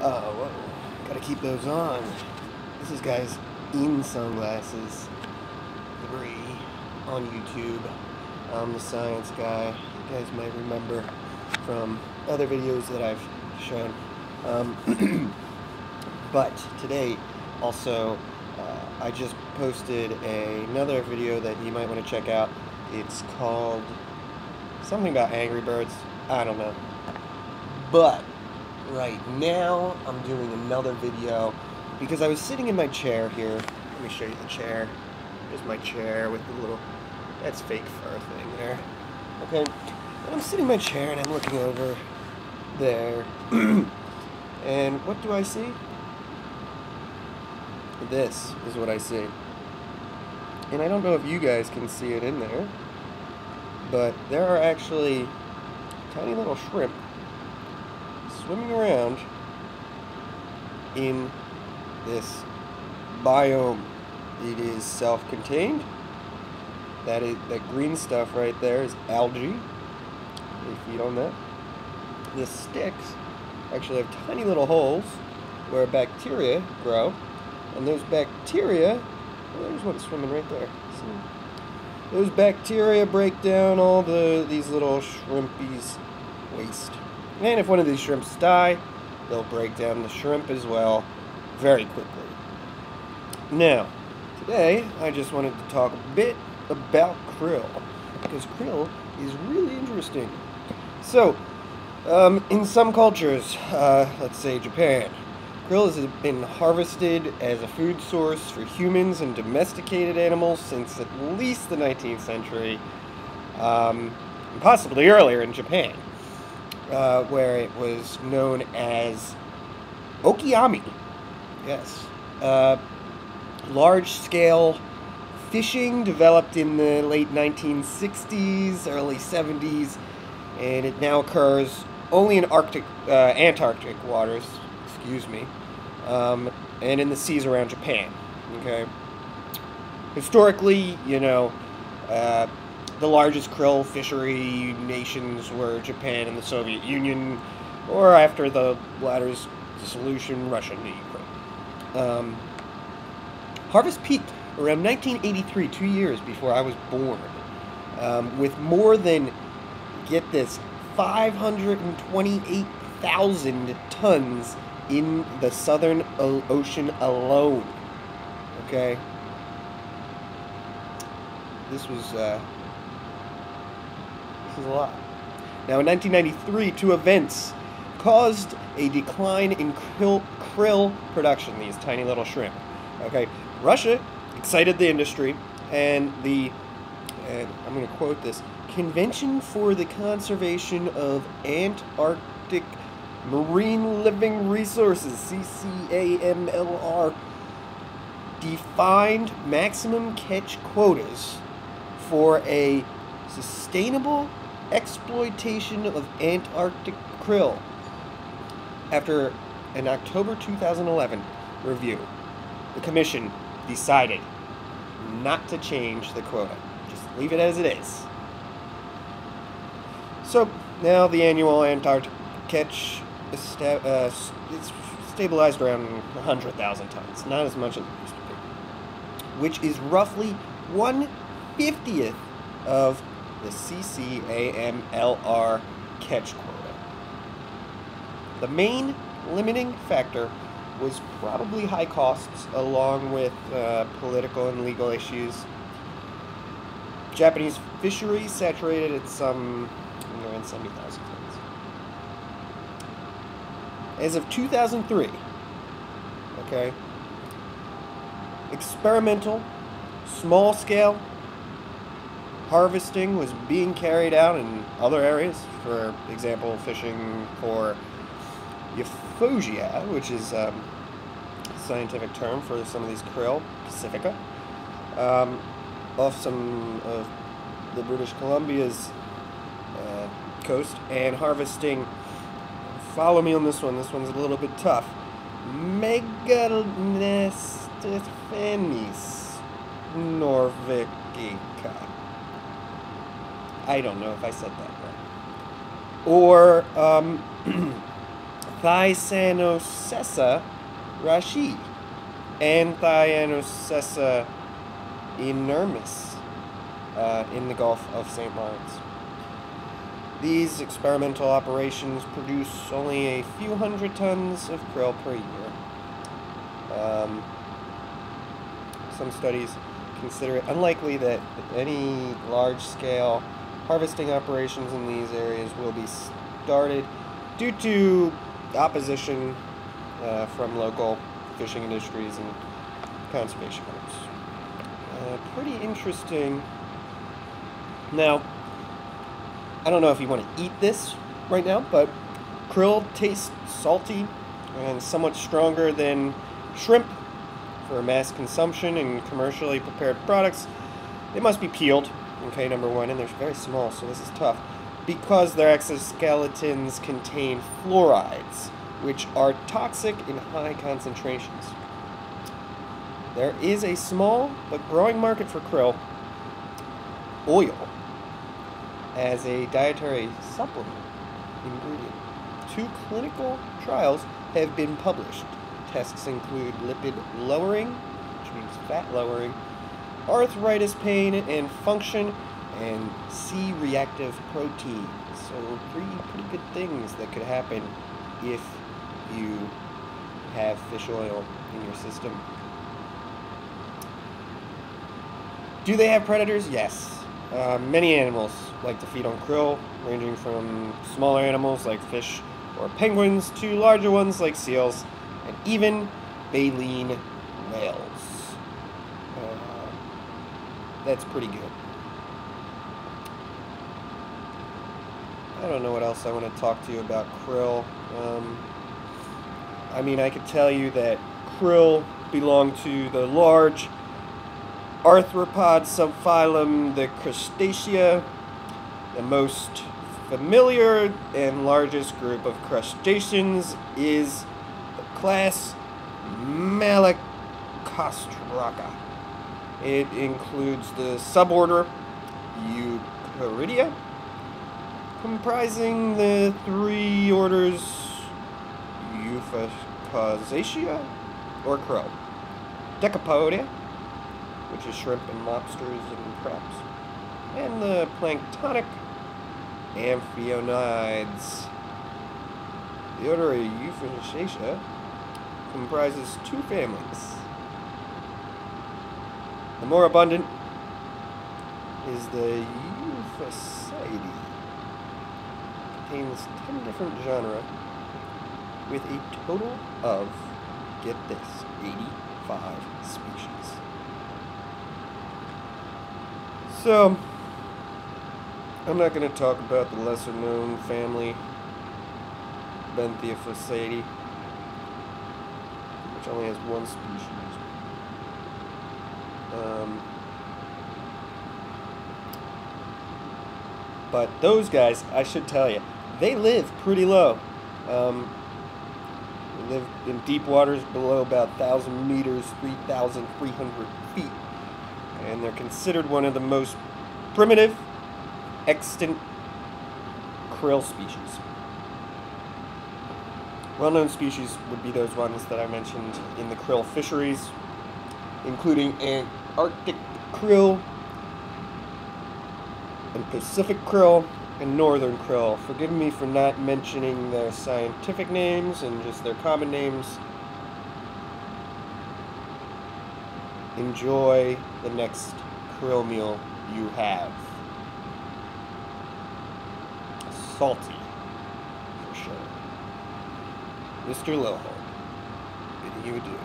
Oh, whoa. Gotta keep those on. This is guys in sunglasses. 3 on YouTube. I'm the science guy. You guys might remember from other videos that I've shown. But today, also, I just posted another video that you might want to check out. It's called something about Angry Birds. I don't know. But right now, I'm doing another video because I was sitting in my chair here. Let me show you the chair. Here's my chair with the little, that's fake fur thing there. Okay, and I'm sitting in my chair and I'm looking over there. And what do I see? This is what I see. And I don't know if you guys can see it in there, but there are actually tiny little shrimp swimming around in this biome. It is self-contained. That green stuff right there is algae. They feed on that. The sticks actually have tiny little holes where bacteria grow, and those bacteria, well, there's one swimming right there. See? Those bacteria break down all these little shrimpies' waste. And if one of these shrimps die, they'll break down the shrimp as well very quickly. Now, today I just wanted to talk a bit about krill, because krill is really interesting. So, in some cultures, let's say Japan, krill has been harvested as a food source for humans and domesticated animals since at least the 19th century, possibly earlier in Japan, where it was known as okiyami. Yes. Large-scale fishing developed in the late 1960s, early 70s, and it now occurs only in Antarctic waters, and in the seas around Japan. Okay. Historically, you know, the largest krill fishery nations were Japan and the Soviet Union, or after the latter's dissolution, Russia and Ukraine. Harvest peaked around 1983, 2 years before I was born, with more than, get this, 528,000 tons in the Southern Ocean alone. Okay? This was a lot. Now, in 1993, 2 events caused a decline in krill production, these tiny little shrimp. Okay? Russia excited the industry, and I'm going to quote this, Convention for the Conservation of Antarctic Marine Living Resources, CCAMLR, defined maximum catch quotas for a sustainable exploitation of Antarctic krill. After an October 2011 review, the Commission decided not to change the quota. Just leave it as it is. So, now the annual Antarctic catch is it's stabilized around 100,000 tons. Not as much as it used to be. Which is roughly 1/50th of the CCAMLR catch quota. The main limiting factor was probably high costs, along with political and legal issues. Japanese fishery saturated at around 70,000 tons. As of 2003, okay, experimental, small-scale harvesting was being carried out in other areas. For example, fishing for Euphosia, which is a scientific term for some of these krill, Pacifica, off some of the British Columbia's coast, and harvesting, follow me on this one, this one's a little bit tough, Megalonestophanes norvegica. I don't know if I said that right. Or Thysanocessa rashi and Thysanocessa inermis in the Gulf of St. Lawrence. These experimental operations produce only a few hundred tons of krill per year. Some studies consider it unlikely that any large-scale harvesting operations in these areas will be started due to opposition from local fishing industries and conservation groups. Pretty interesting. Now, I don't know if you want to eat this right now, but krill tastes salty and somewhat stronger than shrimp. For mass consumption and commercially prepared products, they must be peeled, okay, number one, and they're very small, so this is tough, because their exoskeletons contain fluorides, which are toxic in high concentrations. There is a small but growing market for krill oil as a dietary supplement ingredient. 2 clinical trials have been published. Tests include lipid lowering, which means fat lowering, arthritis pain and function, and C-reactive protein. So pretty good things that could happen if you have fish oil in your system. Do they have predators? Yes. Many animals like to feed on krill, ranging from smaller animals like fish or penguins to larger ones like seals and even baleen whales. That's pretty good. I don't know what else I want to talk to you about krill. I mean, I could tell you that krill belong to the large arthropod subphylum, the Crustacea, the most familiar and largest group of crustaceans is the class Malacostraca. It includes the suborder Eucharidia, comprising the 3 orders Euphausiacea, or krill, Decapodia, which is shrimp and lobsters and crabs, and the planktonic Amphionids. The order Euphausiacea comprises 2 families. The more abundant is the Euphausidae. Contains 10 different genera with a total of, get this, 85 species. So, I'm not going to talk about the lesser known family, Benthiophysidae, which only has 1 species. But those guys, I should tell you, they live pretty low. They live in deep waters below about 1,000 meters, 3,300 feet. And they're considered one of the most primitive, extant krill species. Well-known species would be those ones that I mentioned in the krill fisheries, including Antarctic krill, and Pacific krill, and northern krill. Forgive me for not mentioning their scientific names and just their common names. Enjoy the next krill meal you have. Salty, for sure. Mr. Lowell, bidding you adieu.